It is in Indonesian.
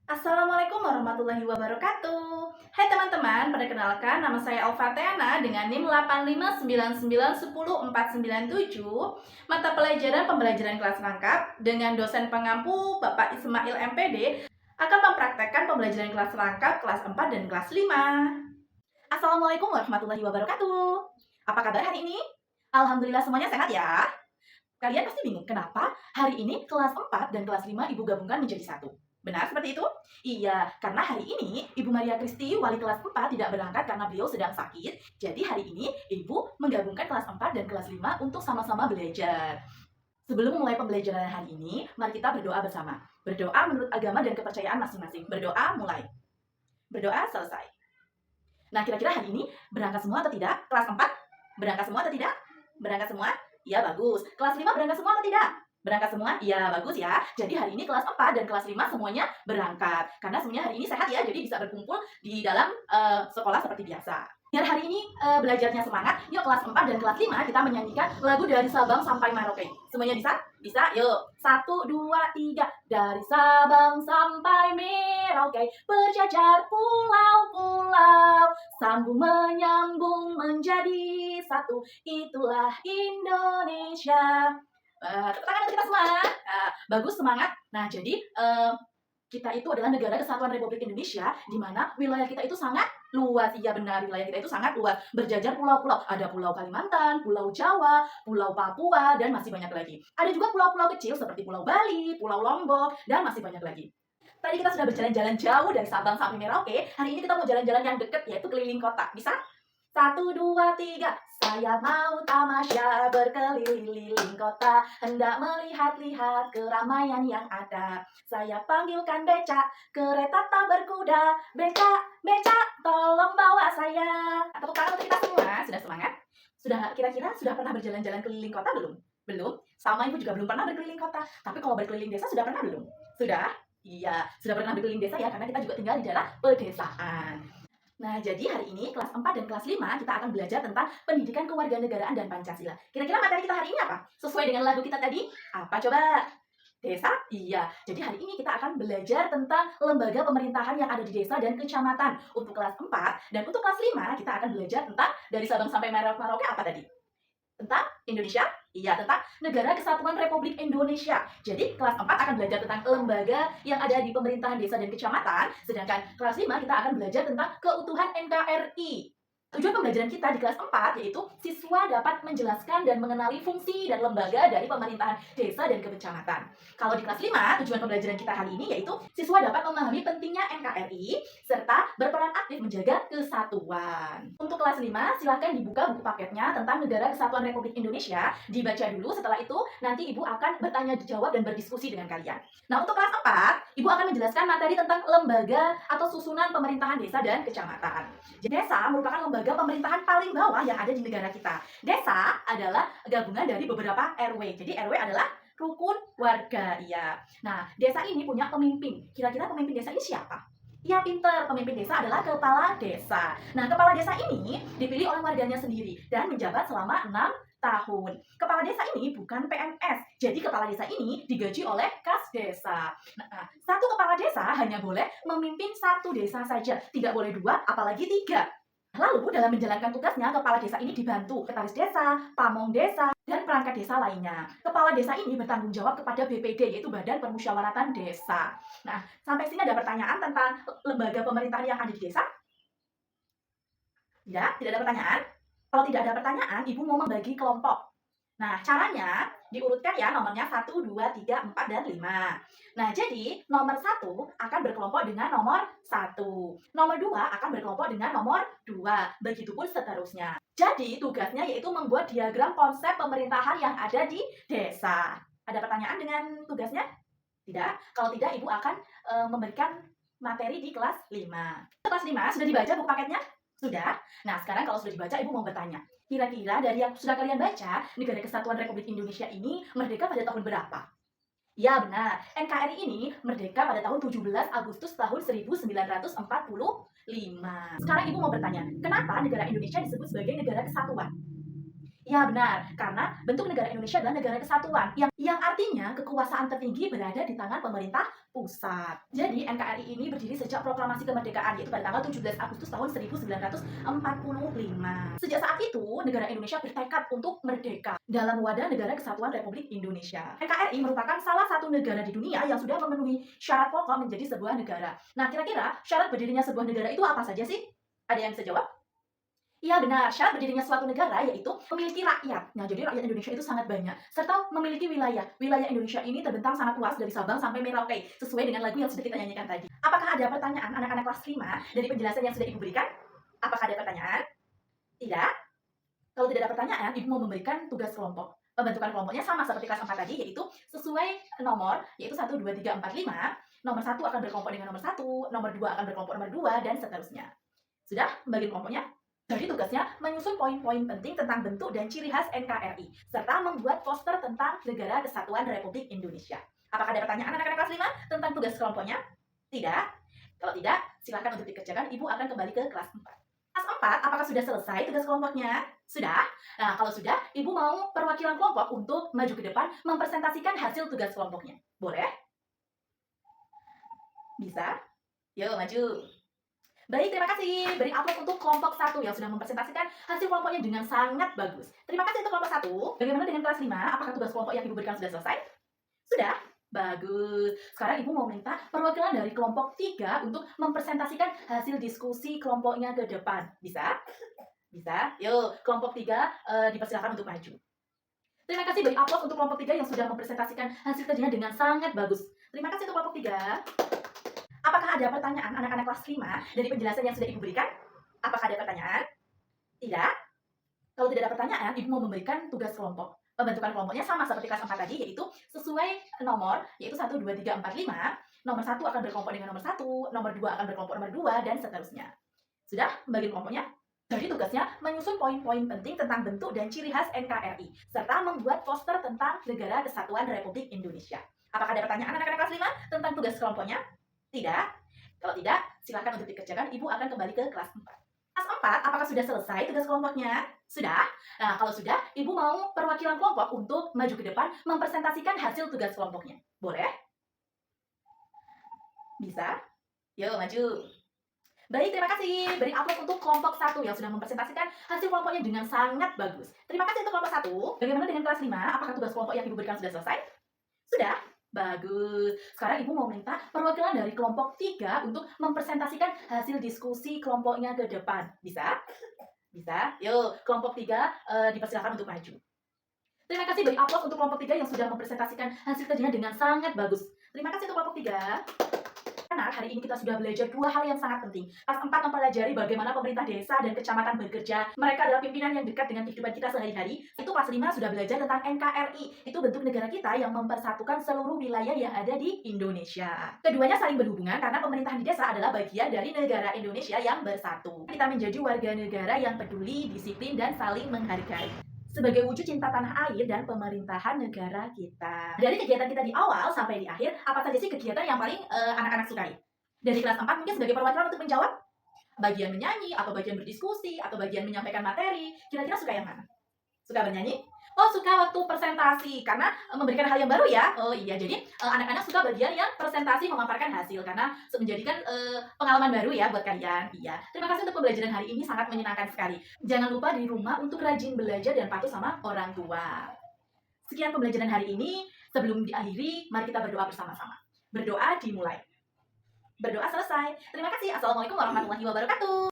Assalamualaikum warahmatullahi wabarakatuh. Hai teman-teman, perkenalkan nama saya Alfatena dengan NIM 8599104997. Mata pelajaran pembelajaran kelas rangkap dengan dosen pengampu Bapak Ismail MPD akan mempraktekkan pembelajaran kelas rangkap kelas 4 dan kelas 5. Assalamualaikum warahmatullahi wabarakatuh. Apa kabar hari ini? Alhamdulillah semuanya sehat ya. Kalian pasti bingung, kenapa hari ini kelas 4 dan kelas 5 Ibu gabungkan menjadi satu? Benar seperti itu? Iya, karena hari ini Ibu Maria Kristi, wali kelas 4 tidak berangkat karena beliau sedang sakit. Jadi hari ini Ibu menggabungkan kelas 4 dan kelas 5 untuk sama-sama belajar. Sebelum mulai pembelajaran hari ini, mari kita berdoa bersama. Berdoa menurut agama dan kepercayaan masing-masing. Berdoa mulai. Berdoa selesai. Nah, kira-kira hari ini berangkat semua atau tidak? Kelas 4? Berangkat semua atau tidak? Berangkat semua? Iya, bagus. Kelas 5 berangkat semua atau tidak? Berangkat semua? Iya, bagus ya. Jadi hari ini kelas 4 dan kelas 5 semuanya berangkat. Karena semuanya hari ini sehat ya, jadi bisa berkumpul di dalam sekolah seperti biasa. Biar hari ini belajarnya semangat, yuk kelas 4 dan kelas 5 kita menyanyikan lagu dari Sabang sampai Merauke. Semuanya bisa? Bisa? Yuk. 1, 2, 3. Dari Sabang sampai Merauke, berjajar pulau-pulau, sambung menyambung menjadi satu, itulah Indonesia. Tepuk tangan untuk kita semua. Bagus, semangat. Nah, jadi kita itu adalah negara kesatuan Republik Indonesia, di mana wilayah kita itu sangat luas. Iya benar, wilayah kita itu sangat luas. Berjajar pulau-pulau. Ada Pulau Kalimantan, Pulau Jawa, Pulau Papua, dan masih banyak lagi. Ada juga pulau-pulau kecil seperti Pulau Bali, Pulau Lombok, dan masih banyak lagi. Tadi kita sudah berjalan-jalan jauh dari Sabang sampai Merauke. Hari ini kita mau jalan-jalan yang dekat, yaitu keliling kota. Bisa? 1, 2, 3. Saya mau tamasya berkeliling kota, hendak melihat-lihat keramaian yang ada. Saya panggilkan becak, kereta tak berkuda. Becak, becak, tolong bawa saya. Tepuk tangan untuk kita semua. Sudah semangat? Sudah kira-kira sudah pernah berjalan-jalan keliling kota belum? Belum? Sama Ibu juga belum pernah berkeliling kota. Tapi kalau berkeliling desa sudah pernah belum? Sudah? Iya, sudah pernah berkeliling desa ya, karena kita juga tinggal di daerah pedesaan. Nah, jadi hari ini kelas 4 dan kelas 5 kita akan belajar tentang pendidikan kewarganegaraan dan Pancasila. Kira-kira materi kita hari ini apa? Sesuai dengan lagu kita tadi? Apa coba? Desa? Iya. Jadi hari ini kita akan belajar tentang lembaga pemerintahan yang ada di desa dan kecamatan. Untuk kelas 4 dan untuk kelas 5 kita akan belajar tentang dari Sabang sampai Merauke apa tadi? Tentang Indonesia? Iya, tentang Negara Kesatuan Republik Indonesia. Jadi kelas 4 akan belajar tentang lembaga yang ada di pemerintahan desa dan kecamatan, sedangkan kelas 5 kita akan belajar tentang keutuhan NKRI. Tujuan pembelajaran kita di kelas 4 yaitu siswa dapat menjelaskan dan mengenali fungsi dan lembaga dari pemerintahan desa dan kecamatan. Kalau di kelas 5, tujuan pembelajaran kita hari ini yaitu siswa dapat memahami pentingnya NKRI serta berperan aktif menjaga kesatuan. Untuk kelas 5, silahkan dibuka buku paketnya tentang Negara Kesatuan Republik Indonesia, dibaca dulu, setelah itu nanti Ibu akan bertanya jawab dan berdiskusi dengan kalian. Nah, untuk kelas 4, Ibu akan menjelaskan materi tentang lembaga atau susunan pemerintahan desa dan kecamatan. Desa merupakan lembaga pemerintahan paling bawah yang ada di negara kita. Desa adalah gabungan dari beberapa RW. Jadi RW adalah rukun warga, iya. Nah, desa ini punya pemimpin. Kira-kira pemimpin desa ini siapa? Ya, pinter. Pemimpin desa adalah kepala desa. Nah, kepala desa ini dipilih oleh warganya sendiri dan menjabat selama 6 tahun. Kepala desa ini bukan PNS. Jadi kepala desa ini digaji oleh kas desa. Nah, satu kepala desa hanya boleh memimpin satu desa saja. Tidak boleh dua, apalagi tiga. Lalu dalam menjalankan tugasnya, kepala desa ini dibantu sekretaris desa, pamong desa, dan perangkat desa lainnya. Kepala desa ini bertanggung jawab kepada BPD, yaitu Badan Permusyawaratan Desa. Nah, sampai sini ada pertanyaan tentang lembaga pemerintahan yang ada di desa? Tidak ada pertanyaan? Kalau tidak ada pertanyaan, Ibu mau membagi kelompok. Nah, caranya diurutkan ya, nomornya 1, 2, 3, 4, dan 5. Nah, jadi nomor 1 akan berkelompok dengan nomor 1. Nomor 2 akan berkelompok dengan nomor 2. Begitupun seterusnya. Jadi, tugasnya yaitu membuat diagram konsep pemerintahan yang ada di desa. Ada pertanyaan dengan tugasnya? Tidak? Kalau tidak, Ibu akan memberikan materi di kelas 5. Kelas 5 sudah dibaca buku paketnya? Sudah? Nah, sekarang kalau sudah dibaca, Ibu mau bertanya. Kira-kira dari yang sudah kalian baca, Negara Kesatuan Republik Indonesia ini merdeka pada tahun berapa? Ya, benar. NKRI ini merdeka pada tahun 17 Agustus tahun 1945. Sekarang Ibu mau bertanya, kenapa negara Indonesia disebut sebagai negara kesatuan? Ya benar, karena bentuk negara Indonesia adalah negara kesatuan yang artinya kekuasaan tertinggi berada di tangan pemerintah pusat. Jadi NKRI ini berdiri sejak proklamasi kemerdekaan yaitu pada tanggal 17 Agustus tahun 1945. Sejak saat itu, negara Indonesia bertekad untuk merdeka dalam wadah Negara Kesatuan Republik Indonesia. NKRI merupakan salah satu negara di dunia yang sudah memenuhi syarat pokok menjadi sebuah negara. Nah, kira-kira syarat berdirinya sebuah negara itu apa saja sih? Ada yang bisa jawab? Iya benar, syarat berdirinya suatu negara yaitu memiliki rakyat. Nah, jadi rakyat Indonesia itu sangat banyak, serta memiliki wilayah. Wilayah Indonesia ini terbentang sangat luas dari Sabang sampai Merauke, sesuai dengan lagu yang sudah kita nyanyikan tadi. Apakah ada pertanyaan anak-anak kelas 5 dari penjelasan yang sudah Ibu berikan? Apakah ada pertanyaan? Tidak? Kalau tidak ada pertanyaan, Ibu mau memberikan tugas kelompok. Pembentukan kelompoknya sama seperti kelas 4 tadi, yaitu sesuai nomor, yaitu 1, 2, 3, 4, 5. Nomor 1 akan berkelompok dengan nomor 1, nomor 2 akan berkelompok nomor 2, dan seterusnya. Sudah membagi kelompoknya? Jadi tugasnya menyusun poin-poin penting tentang bentuk dan ciri khas NKRI, serta membuat poster tentang Negara Kesatuan Republik Indonesia. Apakah ada pertanyaan anak-anak kelas 5 tentang tugas kelompoknya? Tidak? Kalau tidak, silakan untuk dikerjakan. Ibu akan kembali ke kelas 4. Kelas 4, apakah sudah selesai tugas kelompoknya? Sudah? Nah, kalau sudah, Ibu mau perwakilan kelompok untuk maju ke depan mempresentasikan hasil tugas kelompoknya. Boleh? Bisa? Yuk, maju. Baik, terima kasih. Beri aplaus untuk kelompok 1 yang sudah mempresentasikan hasil kelompoknya dengan sangat bagus. Terima kasih untuk kelompok 1. Bagaimana dengan kelas 5? Apakah tugas kelompok yang Ibu berikan sudah selesai? Sudah? Bagus. Sekarang Ibu mau minta perwakilan dari kelompok 3 untuk mempresentasikan hasil diskusi kelompoknya ke depan. Bisa? Bisa? Yuk, kelompok 3 dipersilakan untuk maju. Terima kasih, beri aplaus untuk kelompok 3 yang sudah mempresentasikan hasil kerjanya dengan sangat bagus. Terima kasih untuk kelompok 3. Apakah ada pertanyaan anak-anak kelas 5 dari penjelasan yang sudah Ibu berikan? Apakah ada pertanyaan? Tidak? Kalau tidak ada pertanyaan, Ibu mau memberikan tugas kelompok. Pembentukan kelompoknya sama seperti kelas 4 tadi, yaitu sesuai nomor, yaitu 1, 2, 3, 4, 5. Nomor 1 akan berkelompok dengan nomor 1, nomor 2 akan berkelompok nomor 2, dan seterusnya. Sudah membagi kelompoknya? Jadi tugasnya menyusun poin-poin penting tentang bentuk dan ciri khas NKRI, serta membuat poster tentang Negara Kesatuan Republik Indonesia. Apakah ada pertanyaan anak-anak kelas 5 tentang tugas kelompoknya? Tidak? Kalau tidak, silakan untuk dikerjakan. Ibu akan kembali ke kelas 4. Kelas 4, apakah sudah selesai tugas kelompoknya? Sudah? Nah, kalau sudah, Ibu mau perwakilan kelompok untuk maju ke depan mempresentasikan hasil tugas kelompoknya. Boleh? Bisa? Yuk, maju. Baik, terima kasih. Beri aplaus untuk kelompok 1 yang sudah mempresentasikan hasil kelompoknya dengan sangat bagus. Terima kasih untuk kelompok 1. Bagaimana dengan kelas 5? Apakah tugas kelompok yang Ibu berikan sudah selesai? Sudah? Bagus. Sekarang Ibu mau minta perwakilan dari kelompok 3 untuk mempresentasikan hasil diskusi kelompoknya ke depan. Bisa? Bisa? Yuk, kelompok 3 dipersilakan untuk maju. Terima kasih, beri aplaus untuk kelompok 3 yang sudah mempresentasikan hasil kerjanya dengan sangat bagus. Terima kasih untuk kelompok 3. Anak, hari ini kita sudah belajar 2 hal yang sangat penting. Kelas 4 mempelajari bagaimana pemerintah desa dan kecamatan bekerja. Mereka adalah pimpinan yang dekat dengan kehidupan kita sehari-hari. Itu kelas 5 sudah belajar tentang NKRI. Itu bentuk negara kita yang mempersatukan seluruh wilayah yang ada di Indonesia. Keduanya saling berhubungan karena pemerintahan di desa adalah bagian dari negara Indonesia yang bersatu. Kita menjadi warga negara yang peduli, disiplin, dan saling menghargai sebagai wujud cinta tanah air dan pemerintahan negara kita. Dari kegiatan kita di awal sampai di akhir, apa saja sih kegiatan yang paling anak-anak sukai? Dari kelas 4 mungkin sebagai perwakilan untuk menjawab? Bagian menyanyi, atau bagian berdiskusi, atau bagian menyampaikan materi. Kira-kira suka yang mana? Suka bernyanyi? Oh, suka waktu presentasi, karena memberikan hal yang baru ya. Oh iya, jadi anak-anak suka bagian yang presentasi memaparkan hasil, karena menjadikan pengalaman baru ya buat kalian. Iya, terima kasih untuk pembelajaran hari ini, sangat menyenangkan sekali. Jangan lupa di rumah untuk rajin belajar dan patuh sama orang tua. Sekian pembelajaran hari ini. Sebelum diakhiri, mari kita berdoa bersama-sama. Berdoa dimulai. Berdoa selesai. Terima kasih. Assalamualaikum warahmatullahi wabarakatuh.